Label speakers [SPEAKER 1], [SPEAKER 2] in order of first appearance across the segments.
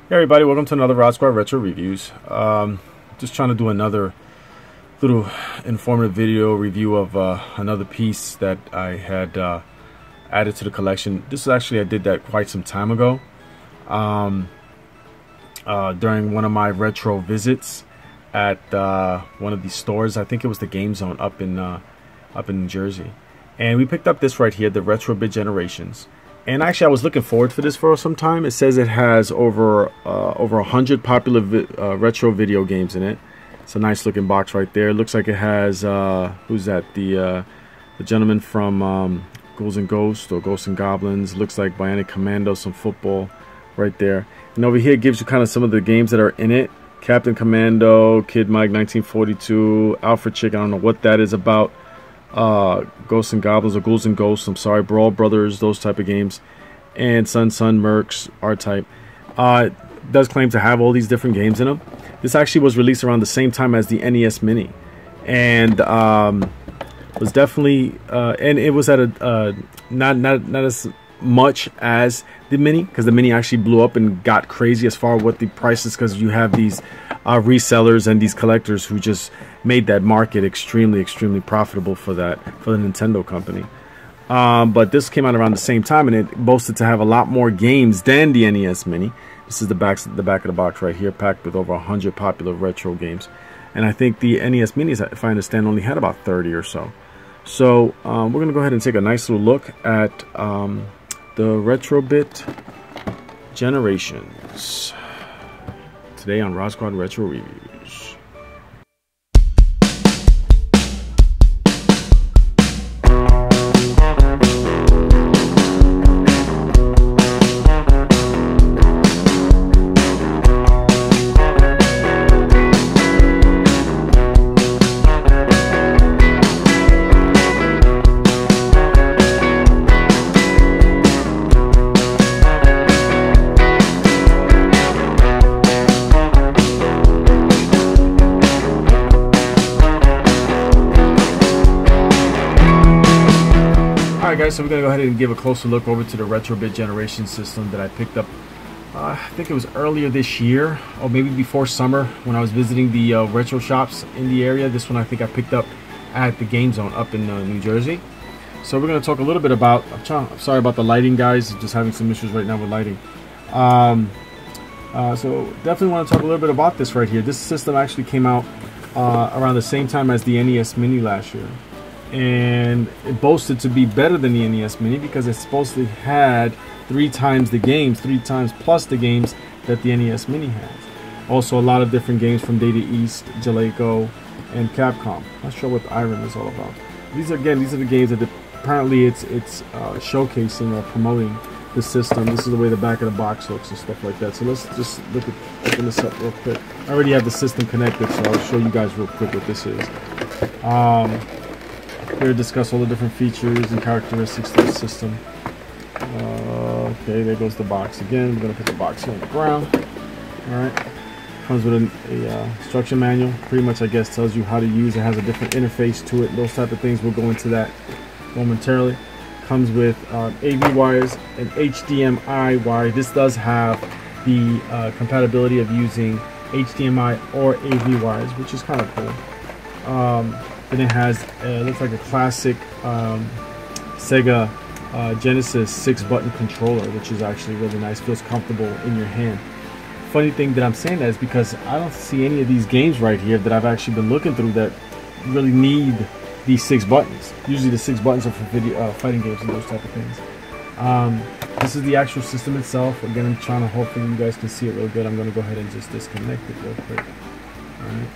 [SPEAKER 1] Hey everybody, welcome to another RodzSquad Retro Reviews. Just trying to do another little informative video review of another piece that I had added to the collection. This is actually, I did that quite some time ago during one of my retro visits at one of these stores. I think it was the Game Zone up in New Jersey. And we picked up this right here, the Retro Bit Generations. And actually, I was looking forward for this for some time. It says it has over 100 popular retro video games in it. It's a nice looking box right there. It looks like it has who's that? The gentleman from Ghouls and Ghosts or Ghosts and Goblins. Looks like Bionic Commando, some football right there. And over here it gives you kind of some of the games that are in it. Captain Commando, Kid Mike 1942, Alfred Chick. I don't know what that is about. Ghosts and Goblins or Ghouls and Ghosts, I'm sorry, Brawl Brothers, those type of games, and Sun Mercs, R-Type. Does claim to have all these different games in them. This actually was released around the same time as the NES Mini, and was definitely and it was at a not as much as the Mini, because the Mini actually blew up and got crazy as far as what the prices, because you have these resellers and these collectors who just made that market extremely profitable for the Nintendo company. But this came out around the same time, and it boasted to have a lot more games than the NES Mini. This is the back of the box right here, packed with over 100 popular retro games. And I think the NES Minis, if I understand, only had about 30 or so. So we're going to go ahead and take a nice little look at the Retro Bit Generations today on RodzSquad Retro Reviews. Alright guys, so we're going to go ahead and give a closer look over to the Retro Bit Generation system that I picked up, I think it was earlier this year, or maybe before summer, when I was visiting the retro shops in the area. This one I think I picked up at the Game Zone up in New Jersey. So we're going to talk a little bit about, I'm sorry about the lighting guys, just having some issues right now with lighting. So definitely want to talk a little bit about this right here. This system actually came out around the same time as the NES Mini last year. And it boasted to be better than the NES Mini because it supposedly had 3 times the games, 3 times plus the games that the NES Mini has. Also a lot of different games from Data East, Jaleco, and Capcom. Not sure what the Iron is all about. These are the games that apparently it's showcasing or promoting the system. This is the way the back of the box looks and stuff like that. So let's just open this up real quick. I already have the system connected, so I'll show you guys real quick what this is. Here to discuss all the different features and characteristics of the system. Okay, there goes the box again. We're going to put the box here on the ground. Alright. Comes with a instruction manual. Pretty much, I guess, tells you how to use it. Has a different interface to it. Those type of things. We'll go into that momentarily. Comes with AV wires and HDMI wire. This does have the compatibility of using HDMI or AV wires, which is kind of cool. Then it has, looks like a classic Sega Genesis 6-button controller, which is actually really nice. Feels comfortable in your hand. Funny thing that I'm saying that is because I don't see any of these games right here that I've actually been looking through that really need these 6 buttons. Usually the 6 buttons are for video, fighting games and those type of things. This is the actual system itself. Again, I'm trying to, hopefully you guys can see it real good. I'm going to go ahead and just disconnect it real quick. Alright.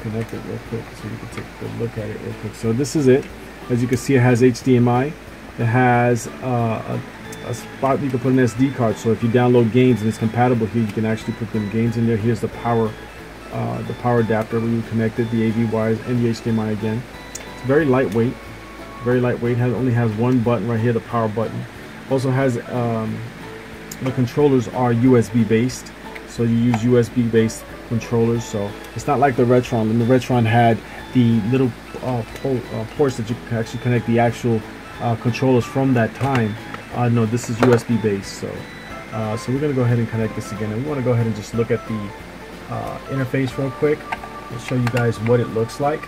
[SPEAKER 1] Connect it real quick so you can take a good look at it real quick. So this is it. As you can see, it has HDMI. It has a spot you can put an SD card. So if you download games and it's compatible here, you can actually put them games in there. Here's the power adapter where you connected the AV wires and the HDMI again. It's very lightweight. Very lightweight. Only has one button right here, the power button. Also has the controllers are USB based. So you use USB based controllers, so it's not like the Retron. And the Retron had the little ports that you can actually connect the actual controllers from that time. No, this is USB based, so So we're going to go ahead and connect this again, and we want to go ahead and just look at the interface real quick and show you guys what it looks like.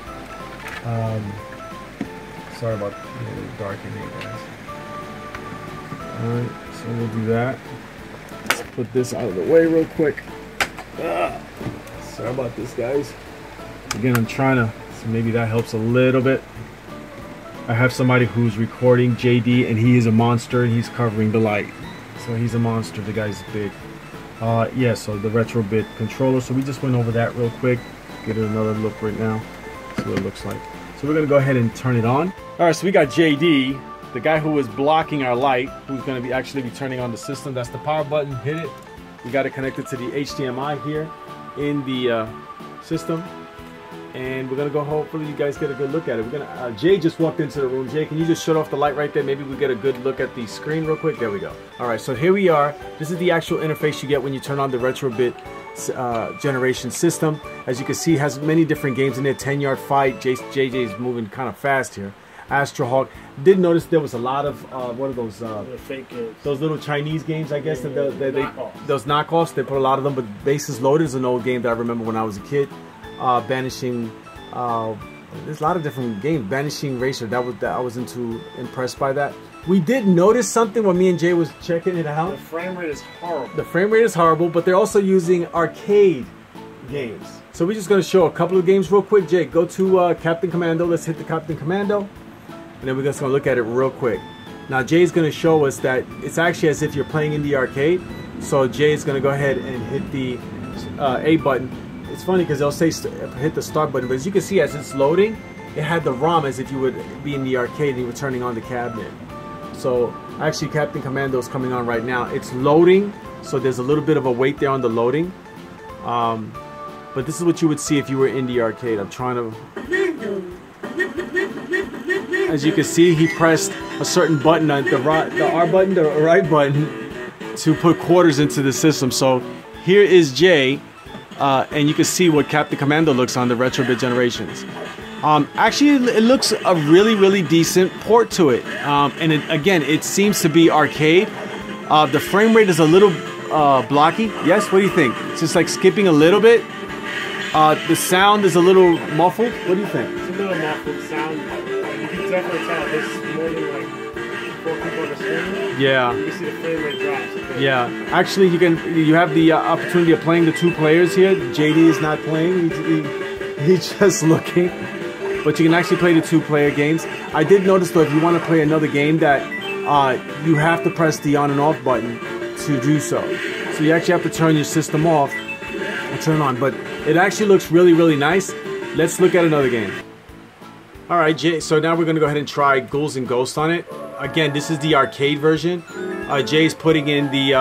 [SPEAKER 1] Sorry about the darkening, guys. Alright, so we'll do that. Let's put this out of the way real quick. Sorry about this, guys. Again, I'm trying to, so maybe that helps a little bit. I have somebody who's recording, JD, and he is a monster, and he's covering the light. So he's a monster, the guy's big. Yeah, so the retro bit controller. So we just went over that real quick. Get it another look right now. See what it looks like. So we're gonna go ahead and turn it on. All right, so we got JD, the guy who was blocking our light, who's gonna be actually be turning on the system. That's the power button, hit it. We got it connected to the HDMI here in the system. And we're gonna go, hopefully you guys get a good look at it. We're gonna, Jay just walked into the room. Jay, can you just shut off the light right there? Maybe we get a good look at the screen real quick. There we go. All right, so here we are. This is the actual interface you get when you turn on the Retrobit generation system. As you can see, it has many different games in there. 10-yard fight. JJ's moving kind of fast here. Astro Hawk. Did notice there was a lot of what are those?
[SPEAKER 2] Fake games.
[SPEAKER 1] Those little Chinese games, I guess.
[SPEAKER 2] Yeah,
[SPEAKER 1] those knockoffs. They put a lot of them, but Bases Loaded is an old game that I remember when I was a kid. Banishing. There's a lot of different games. Banishing Racer. That I was impressed by that. We did notice something when me and Jay was checking it out.
[SPEAKER 2] The frame rate is horrible.
[SPEAKER 1] The frame rate is horrible, but they're also using arcade games. So we're just going to show a couple of games real quick. Jay, go to Captain Commando. Let's hit the Captain Commando. And then we're just going to look at it real quick. Now Jay's going to show us that it's actually as if you're playing in the arcade. So Jay's going to go ahead and hit the A button. It's funny because they'll say hit the start button, but as you can see, as it's loading, it had the ROM as if you would be in the arcade and you were turning on the cabinet. So actually Captain Commando is coming on right now. It's loading, so there's a little bit of a wait there on the loading. But this is what you would see if you were in the arcade. I'm trying to... As you can see, he pressed a certain button, the R button, the right button, to put quarters into the system. So here is Jay. And you can see what Captain Commando looks on the Retrobit Generations. Actually, it looks a really decent port to it. And again, it seems to be arcade. The frame rate is a little blocky. Yes, what do you think? It's just like skipping a little bit. The sound is a little muffled. What do you think?
[SPEAKER 2] It's a little muffled sound. You can definitely tell there's more than like 4 people on the screen. Yeah. You can see the frame rate drops.
[SPEAKER 1] Yeah. Actually, you have the opportunity of playing the 2 players here. JD is not playing. He's just looking. But you can actually play the 2-player games. I did notice though, if you want to play another game, that you have to press the on and off button to do so. So you actually have to turn your system off and turn on. But it actually looks really nice. Let's look at another game. All right, Jay. So now we're gonna go ahead and try Ghouls and Ghosts on it. Again, this is the arcade version. Jay's putting in the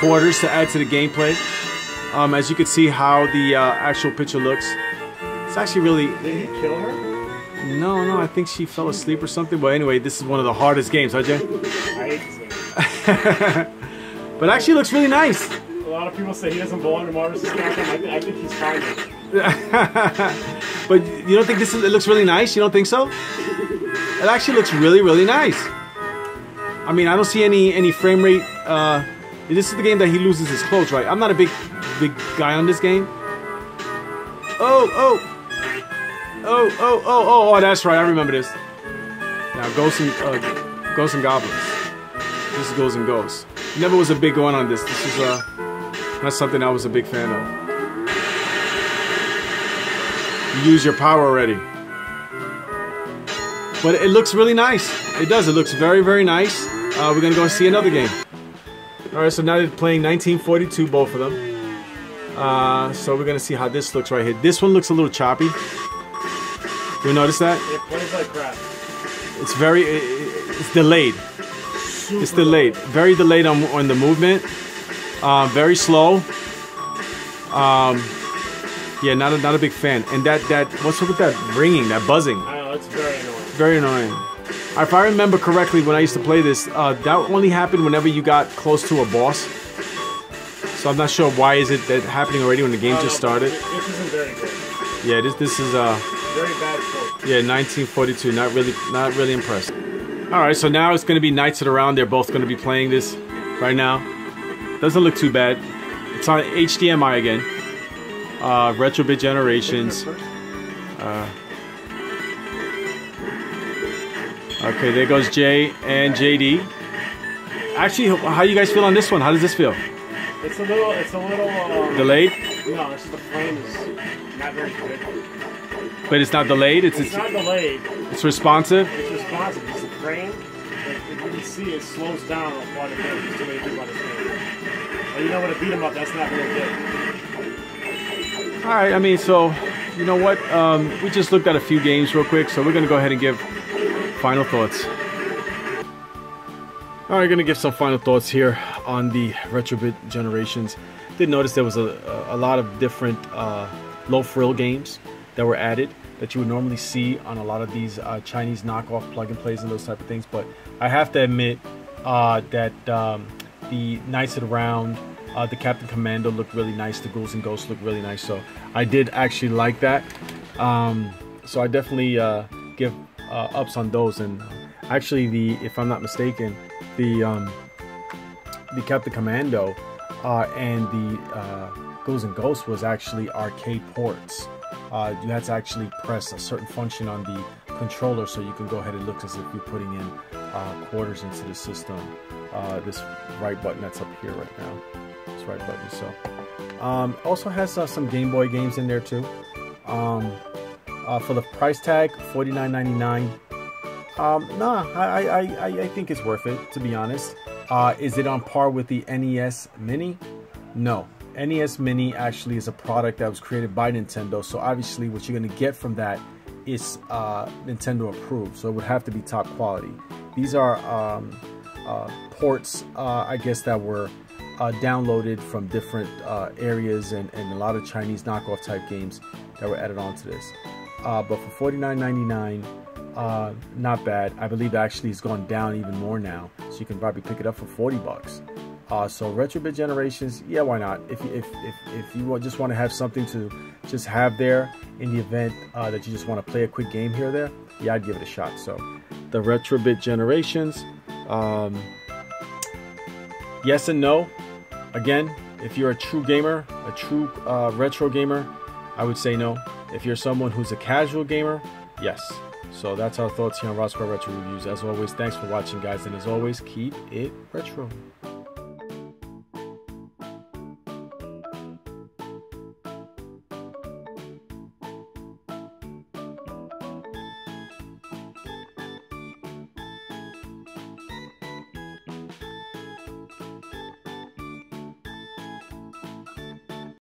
[SPEAKER 1] quarters to add to the gameplay. As you can see how the actual picture looks. It's actually really...
[SPEAKER 2] Did he kill her?
[SPEAKER 1] No, I think she fell asleep or something. But anyway, this is one of the hardest games, huh, Jay?
[SPEAKER 2] I hate this game.
[SPEAKER 1] But actually looks really nice.
[SPEAKER 2] A lot of people say he doesn't belong to Marvel's Capcom. I think he's fine.
[SPEAKER 1] But you don't think it looks really nice? You don't think so? It actually looks really nice. I mean, I don't see any frame rate. This is the game that he loses his clothes, right? I'm not a big guy on this game. Oh, that's right. I remember this. Now, Ghosts and Goblins. This is Ghouls and Ghosts. Never was a big one on this. This is not something I was a big fan of. You use your power already. But it looks really nice. It does. It looks very nice. We're gonna go see another game. All right. So now they're playing 1942, both of them. So we're gonna see how this looks right here. This one looks a little choppy. You notice that?
[SPEAKER 2] It plays like crap.
[SPEAKER 1] It's delayed. It's delayed. Very delayed on the movement. Very slow. Yeah, not a big fan. And that what's up with that ringing, that buzzing?
[SPEAKER 2] I know, it's very annoying.
[SPEAKER 1] Very annoying. If I remember correctly, when I used to play this, that only happened whenever you got close to a boss. So I'm not sure why is it that happening already when the game just started.
[SPEAKER 2] This isn't very good.
[SPEAKER 1] Yeah, this is
[SPEAKER 2] very bad port.
[SPEAKER 1] Yeah, 1942. Not really impressed. All right, so now it's going to be Knights of the Round. They're both going to be playing this right now. Doesn't look too bad. It's on HDMI again. Retrobit Generations. Okay, there goes Jay and JD. Actually, how you guys feel on this one? How does this feel?
[SPEAKER 2] It's a little
[SPEAKER 1] delayed?
[SPEAKER 2] No, it's just the frame is not very good.
[SPEAKER 1] But it's not delayed?
[SPEAKER 2] It's not delayed.
[SPEAKER 1] It's responsive?
[SPEAKER 2] It's responsive. It's the frame. Like, you can see it slows down quite a bit. There's too many people on this game. And you know, with a beat 'em up, that's not really good.
[SPEAKER 1] Alright, I mean, so, you know what? We just looked at a few games real quick, so we're going to go ahead and give final thoughts. Alright, going to give some final thoughts here on the Retrobit Generations. Did notice there was a lot of different low-frill games that were added that you would normally see on a lot of these Chinese knockoff plug-and-plays and those type of things. But I have to admit that the Knights of the Round, the Captain Commando looked really nice. The Ghouls and Ghosts looked really nice. So I did actually like that. So I definitely give ups on those. And actually, if I'm not mistaken, the Captain Commando and the Ghouls and Ghosts was actually arcade ports. You had to actually press a certain function on the controller so you can go ahead and look as if you're putting in quarters into the system. This right button that's up here right now. This right button. So also has some Game Boy games in there too. For the price tag, $49.99. Nah, I think it's worth it, to be honest. Is it on par with the NES Mini? No. NES Mini actually is a product that was created by Nintendo, so obviously what you're going to get from that is Nintendo approved, so it would have to be top quality. These are ports, I guess, that were downloaded from different areas and a lot of Chinese knockoff type games that were added onto this. But for $49.99, not bad. I believe actually it's gone down even more now, so you can probably pick it up for 40 bucks. So Retrobit Generations, yeah, why not? If you just want to have something to just have there in the event that you just want to play a quick game here or there, yeah, I'd give it a shot. So the Retrobit Generations, yes and no. Again, if you're a true gamer, a true retro gamer, I would say no. If you're someone who's a casual gamer, yes. So that's our thoughts here on RodzSquad Retro Reviews. As always, thanks for watching, guys, and as always, keep it retro.